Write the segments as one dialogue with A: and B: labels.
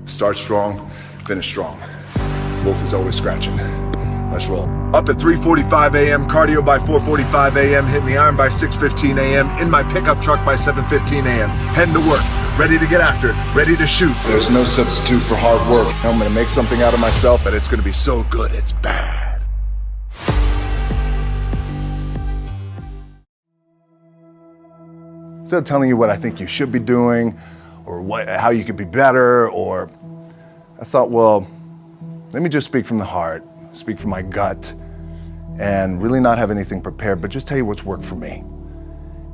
A: Start strong, finish strong. Wolf is always scratching. Let's roll. Up at 3:45 a.m., cardio by 4:45 a.m., hitting the iron by 6:15 a.m., in my pickup truck by 7:15 a.m., heading to work, ready to get after it, ready to shoot. There's no substitute for hard work. I'm gonna make something out of myself, but it's gonna be so good, it's bad. Instead of telling you what I think you should be doing, or how you could be better, or I thought, well, let me just speak from the heart, speak from my gut, and really not have anything prepared, but just tell you what's worked for me.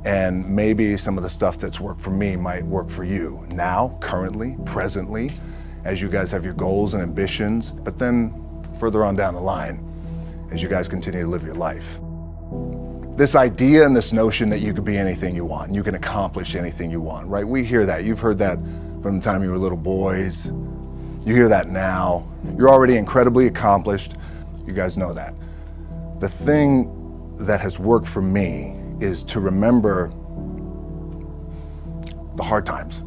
A: And maybe some of the stuff that's worked for me might work for you now, currently, presently, as you guys have your goals and ambitions, but then further on down the line, as you guys continue to live your life. This idea and this notion that you could be anything you want, and you can accomplish anything you want, right? We hear that. You've heard that from the time you were little boys. You hear that now. You're already incredibly accomplished. You guys know that. The thing that has worked for me is to remember the hard times.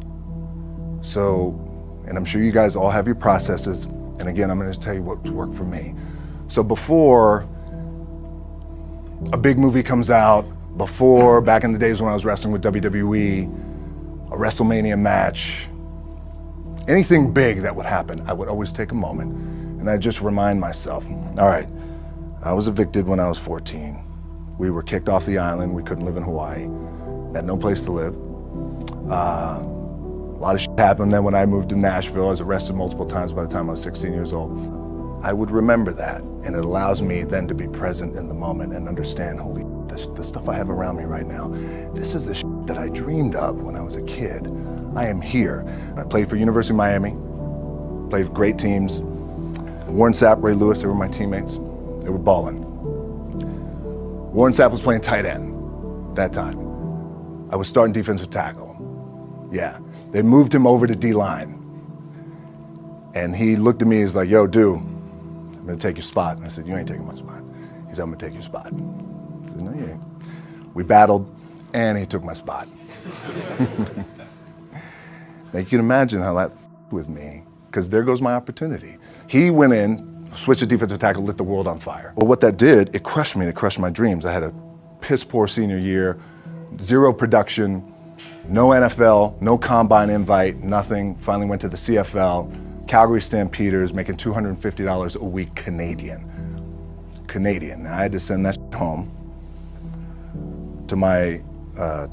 A: So, and I'm sure you guys all have your processes. And again, I'm going to tell you what's worked for me. So before a big movie comes out, before, back in the days when I was wrestling with WWE, a WrestleMania match, anything big that would happen, I would always take a moment and I'd just remind myself, all right, I was evicted when I was 14. We were kicked off the island. We couldn't live in Hawaii. Had no place to live. A lot of shit happened then when I moved to Nashville. I was arrested multiple times by the time I was 16 years old. I would remember that, and it allows me then to be present in the moment and understand, holy, the stuff I have around me right now, this is the shit that I dreamed of when I was a kid. I am here. I played for University of Miami, played for great teams. Warren Sapp, Ray Lewis, they were my teammates. They were balling. Warren Sapp was playing tight end that time. I was starting defensive tackle. Yeah, they moved him over to D-line. And he looked at me, he's like, yo, dude, I'm gonna take your spot. And I said, you ain't taking my spot. He said, I'm gonna take your spot. I said, no, you ain't. We battled, and he took my spot. Now you can imagine how that with me, because there goes my opportunity. He went in, switched to defensive tackle, lit the world on fire. Well, what that did, it crushed me, it crushed my dreams. I had a piss poor senior year, zero production, no NFL, no combine invite, nothing. Finally went to the CFL, Calgary Stampeders, making $250 a week Canadian. Now I had to send that home to my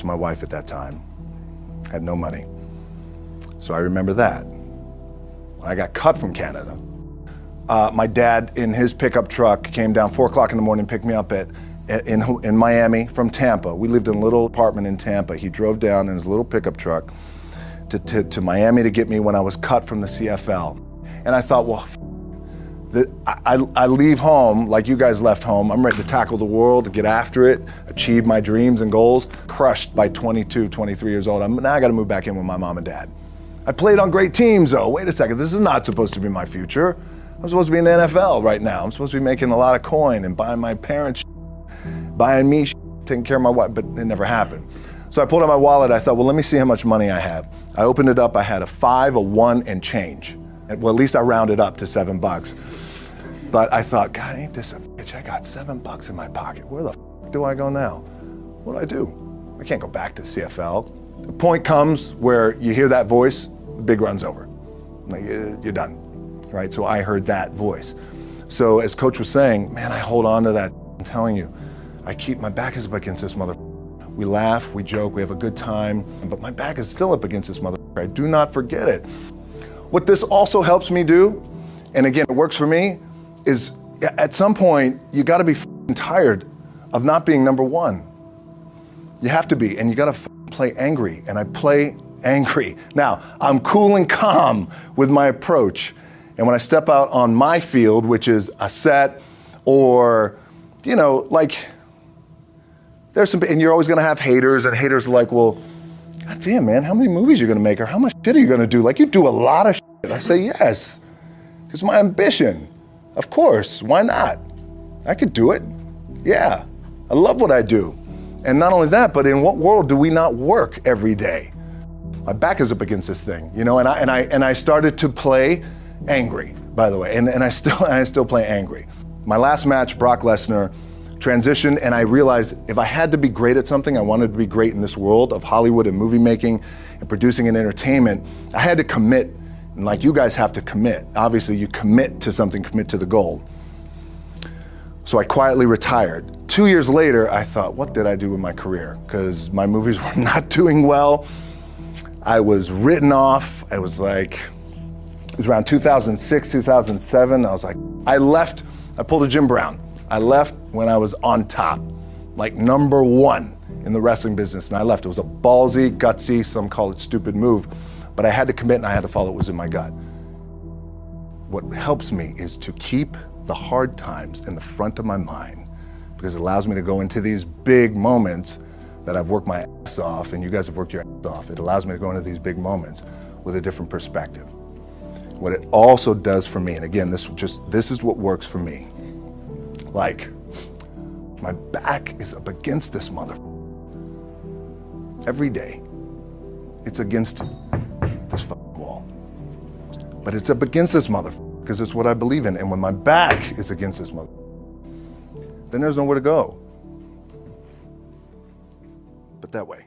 A: wife at that time. Had no money. So I remember that. When I got cut from Canada, my dad in his pickup truck came down 4 o'clock in the morning, picked me up in Miami from Tampa. We lived in a little apartment in Tampa. He drove down in his little pickup truck to Miami to get me when I was cut from the CFL. And I thought, well, I leave home like you guys left home. I'm ready to tackle the world, to get after it, achieve my dreams and goals. Crushed by 22, 23 years old. Now I gotta move back in with my mom and dad. I played on great teams though. Wait a second, this is not supposed to be my future. I'm supposed to be in the NFL right now. I'm supposed to be making a lot of coin and buying my parents, buying me, taking care of my wife, but it never happened. So I pulled out my wallet. I thought, well, let me see how much money I have. I opened it up. I had a 5, a 1, and change. Well, at least I rounded up to $7. But I thought, God, ain't this a bitch? I got $7 in my pocket. Where the f do I go now? What do I do? I can't go back to CFL. The point comes where you hear that voice, the big run's over. Like, you're done, right? So I heard that voice. So as Coach was saying, man, I hold on to that. I'm telling you, I keep my back is up against this mother. We laugh, we joke, we have a good time, but my back is still up against this mother. I do not forget it. What this also helps me do, and again, it works for me, is at some point, you gotta be tired of not being number one. You have to be, and you gotta play angry, and I play angry. Now, I'm cool and calm with my approach, and when I step out on my field, which is a set, or, you know, like, there's some, and you're always gonna have haters, and haters are like, well, God damn, man, how many movies are you gonna make, or how much shit are you gonna do? Like, you do a lot of shit. I say, yes, it's my ambition. Of course, why not? I could do it. Yeah, I love what I do. And not only that, but in what world do we not work every day? my back is up against this thing, you know, and I started to play angry, by the way, and I still play angry. My last match, Brock Lesnar, transitioned, and I realized if I had to be great at something, I wanted to be great in this world of Hollywood and movie making and producing and entertainment, I had to commit, and like you guys have to commit. Obviously, you commit to something, commit to the goal. So I quietly retired. 2 years later, I thought, what did I do with my career? Because my movies were not doing well. I was written off. It was around 2006, 2007. I was like, I left, I pulled a Jim Brown. I left when I was on top, like number one in the wrestling business, and I left. It was a ballsy, gutsy, some call it stupid move, but I had to commit and I had to follow what was in my gut. What helps me is to keep the hard times in the front of my mind, because it allows me to go into these big moments that I've worked my ass off, and you guys have worked your ass off. It allows me to go into these big moments with a different perspective. What it also does for me, and again, this is what works for me. Like, my back is up against this mother. Every day, it's against this wall. But it's up against this mother because it's what I believe in. And when my back is against this mother, then there's nowhere to go but that way.